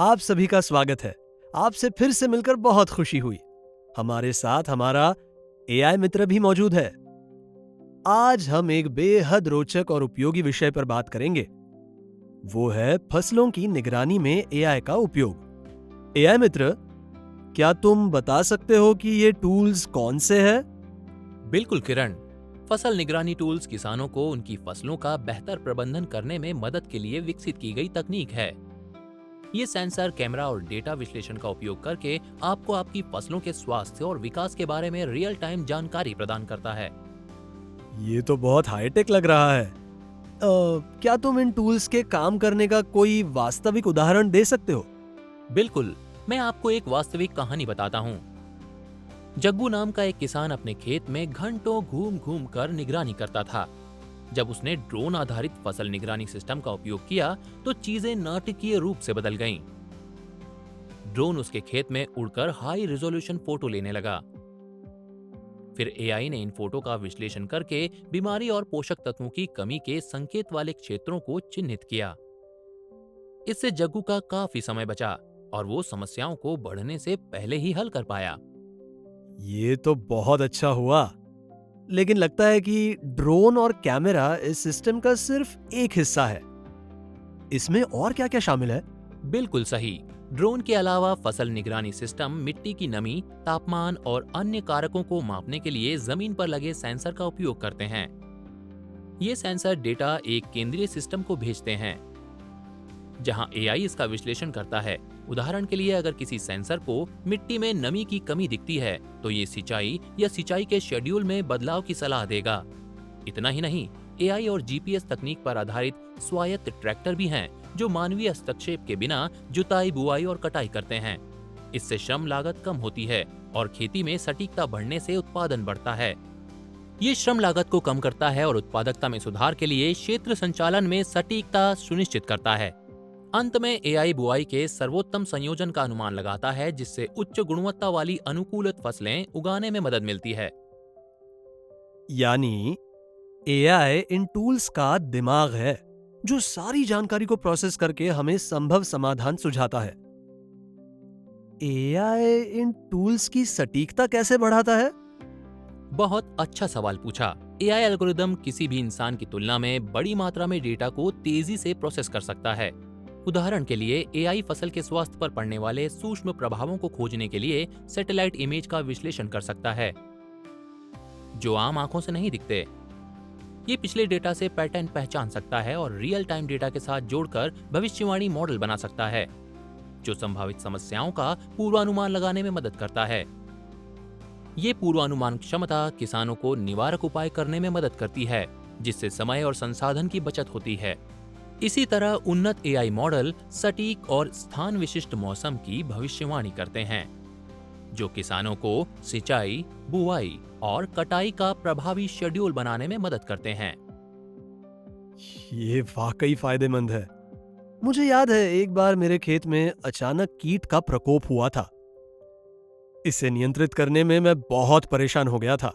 आप सभी का स्वागत है। आपसे फिर से मिलकर बहुत खुशी हुई। हमारे साथ हमारा एआई मित्र भी मौजूद है। आज हम एक बेहद रोचक और उपयोगी विषय पर बात करेंगे। वो है फसलों की निगरानी में एआई का उपयोग। एआई मित्र, क्या तुम बता सकते हो कि ये टूल्स कौन से हैं? बिल्कुल किरण, फसल निगरानी टूल्स किसानों को उनकी फसलों का बेहतर प्रबंधन करने में मदद के लिए विकसित की गई तकनीक है। ये सेंसर, कैमरा और डेटा विश्लेषण का उपयोग करके आपको आपकी फसलों के स्वास्थ्य और विकास के बारे में रियल टाइम जानकारी प्रदान करता है। ये तो बहुत हाईटेक लग रहा है। क्या तुम इन टूल्स के काम करने का कोई वास्तविक उदाहरण दे सकते हो? बिल्कुल, मैं आपको एक वास्तविक कहानी बताता हूँ। जग्गू नाम का एक किसान अपने खेत में घंटों घूम घूम कर निगरानी करता था। जब उसने ड्रोन आधारित फसल निगरानी सिस्टम का उपयोग किया तो चीजें नाटकीय रूप से बदल गईं। ड्रोन उसके खेत में उड़कर हाई रिजोल्यूशन फोटो लेने लगा। फिर एआई ने इन फोटो का विश्लेषण करके बीमारी और पोषक तत्वों की कमी के संकेत वाले क्षेत्रों को चिन्हित किया। इससे जग्गू का काफी समय बचा और वो समस्याओं को बढ़ने से पहले ही हल कर पाया। ये तो बहुत अच्छा हुआ। लेकिन लगता है कि ड्रोन और कैमरा इस सिस्टम का सिर्फ एक हिस्सा है। इसमें और क्या-क्या शामिल है? बिल्कुल सही। ड्रोन के अलावा फसल निगरानी सिस्टम मिट्टी की नमी, तापमान और अन्य कारकों को मापने के लिए जमीन पर लगे सेंसर का उपयोग करते हैं। ये सेंसर डेटा एक केंद्रीय सिस्टम को भेजते हैं, जहां एआई इसका विश्लेषण करता है। उदाहरण के लिए, अगर किसी सेंसर को मिट्टी में नमी की कमी दिखती है, तो ये सिंचाई या सिंचाई के शेड्यूल में बदलाव की सलाह देगा। इतना ही नहीं, एआई और जीपीएस तकनीक पर आधारित स्वायत्त ट्रैक्टर भी हैं, जो मानवीय हस्तक्षेप के बिना जुताई, बुआई और कटाई करते हैं। इससे श्रम लागत कम होती है और खेती में सटीकता बढ़ने से उत्पादन बढ़ता है। ये श्रम लागत को कम करता है और उत्पादकता में सुधार के लिए क्षेत्र संचालन में सटीकता सुनिश्चित करता है। अंत में एआई बुआई के सर्वोत्तम संयोजन का अनुमान लगाता है, जिससे उच्च गुणवत्ता वाली अनुकूलित फसलें उगाने में मदद मिलती है। यानी एआई इन टूल्स का दिमाग है, जो सारी जानकारी को प्रोसेस करके हमें संभव समाधान सुझाता है। एआई इन टूल्स की सटीकता कैसे बढ़ाता है? बहुत अच्छा सवाल पूछा। एआई एल्गोरिदम किसी भी इंसान की तुलना में बड़ी मात्रा में डेटा को तेजी से प्रोसेस कर सकता है। उदाहरण के लिए, एआई फसल के स्वास्थ्य पर पड़ने वाले सूक्ष्म प्रभावों को खोजने के लिए सैटेलाइट इमेज का विश्लेषण कर सकता है, जो आम आंखों से नहीं दिखते। ये पिछले डेटा से पैटर्न पहचान सकता है और रियल टाइम डेटा के साथ जोड़कर भविष्यवाणी मॉडल बना सकता है, जो संभावित समस्याओं का पूर्वानुमान लगाने में मदद करता है। ये पूर्वानुमान क्षमता किसानों को निवारक उपाय करने में मदद करती है, जिससे समय और संसाधन की बचत होती है। इसी तरह उन्नत एआई मॉडल सटीक और स्थान विशिष्ट मौसम की भविष्यवाणी करते हैं, जो किसानों को सिंचाई, बुआई और कटाई का प्रभावी शेड्यूल बनाने में मदद करते हैं। ये वाकई फायदेमंद है। मुझे याद है, एक बार मेरे खेत में अचानक कीट का प्रकोप हुआ था। इसे नियंत्रित करने में मैं बहुत परेशान हो गया था।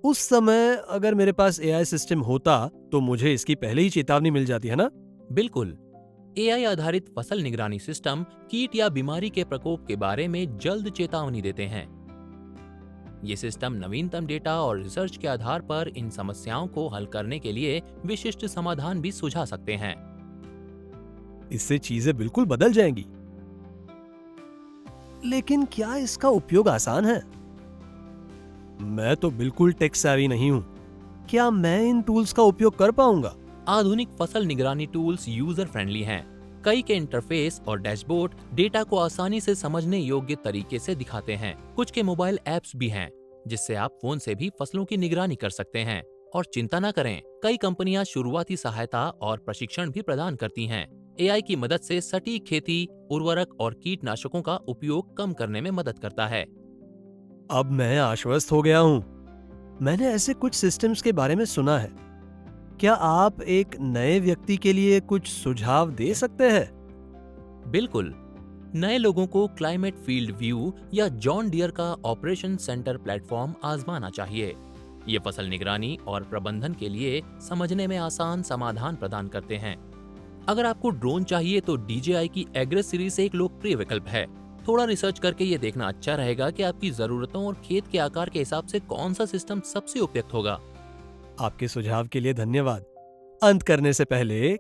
उस समय अगर मेरे पास एआई सिस्टम होता तो मुझे इसकी पहले ही चेतावनी मिल जाती, है ना? बिल्कुल, एआई आधारित फसल निगरानी सिस्टम कीट या बीमारी के प्रकोप के बारे में जल्द चेतावनी देते हैं। ये सिस्टम नवीनतम डेटा और रिसर्च के आधार पर इन समस्याओं को हल करने के लिए विशिष्ट समाधान भी सुझा सकते हैं। इससे चीजें बिल्कुल बदल जाएंगी। लेकिन क्या इसका उपयोग आसान है? मैं तो बिल्कुल टेक सेवी नहीं हूं। क्या मैं इन टूल्स का उपयोग कर पाऊंगा? आधुनिक फसल निगरानी टूल्स यूजर फ्रेंडली हैं। कई के इंटरफेस और डैशबोर्ड डेटा को आसानी से समझने योग्य तरीके से दिखाते हैं। कुछ के मोबाइल ऐप्स भी हैं, जिससे आप फोन से भी फसलों की निगरानी कर सकते हैं। और चिंता न करें, कई कंपनियां शुरुआती सहायता और प्रशिक्षण भी प्रदान करती हैं। एआई की मदद से सटीक खेती, उर्वरक और कीटनाशकों का उपयोग कम करने में मदद करता है। अब मैं आश्वस्त हो गया हूं। मैंने ऐसे कुछ सिस्टम्स के बारे में सुना है। क्या आप एक नए व्यक्ति के लिए कुछ सुझाव दे सकते हैं? बिल्कुल, नए लोगों को क्लाइमेट फील्ड व्यू या जॉन डियर का ऑपरेशन सेंटर प्लेटफॉर्म आजमाना चाहिए। ये फसल निगरानी और प्रबंधन के लिए समझने में आसान समाधान प्रदान करते हैं। अगर आपको ड्रोन चाहिए तो DJI की एग्रेस सीरीज एक लोकप्रिय विकल्प है। थोड़ा रिसर्च करके ये देखना अच्छा रहेगा कि आपकी जरूरतों और खेत के आकार के हिसाब से कौन सा सिस्टम सबसे उपयुक्त होगा। आपके सुझाव के लिए धन्यवाद। अंत करने से पहले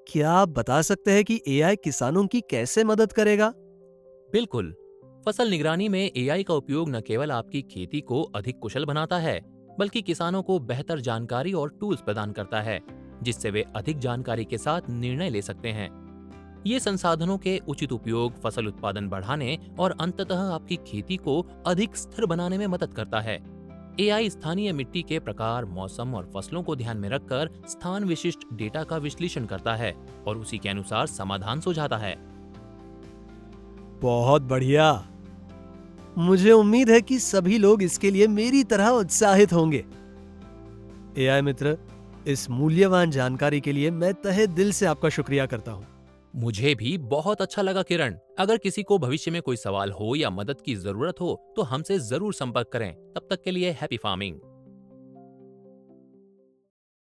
क्या आप बता सकते हैं कि एआई किसानों की कैसे मदद करेगा? बिल्कुल, फसल निगरानी में AI का उपयोग न केवल आपकी खेती को अधिक कुशल बनाता है, बल्कि किसानों को बेहतर जानकारी और टूल्स प्रदान करता है, जिससे वे अधिक जानकारी के साथ निर्णय ले सकते हैं। ये संसाधनों के उचित उपयोग फसल उत्पादन बढ़ाने और अंततः आपकी खेती को अधिक स्थिर बनाने में मदद करता है। AI स्थानीय मिट्टी के प्रकार, मौसम और फसलों को ध्यान में रखकर स्थान विशिष्ट डेटा का विश्लेषण करता है और उसी के अनुसार समाधान सुझाता है। बहुत बढ़िया। मुझे उम्मीद है कि सभी लोग इसके लिए मेरी तरह उत्साहित होंगे। एआई मित्र, इस मूल्यवान जानकारी के लिए मैं तहे दिल से आपका शुक्रिया करता हूँ। मुझे भी बहुत अच्छा लगा किरण। अगर किसी को भविष्य में कोई सवाल हो या मदद की जरूरत हो तो हमसे जरूर संपर्क करें। तब तक के लिए हैप्पी फार्मिंग।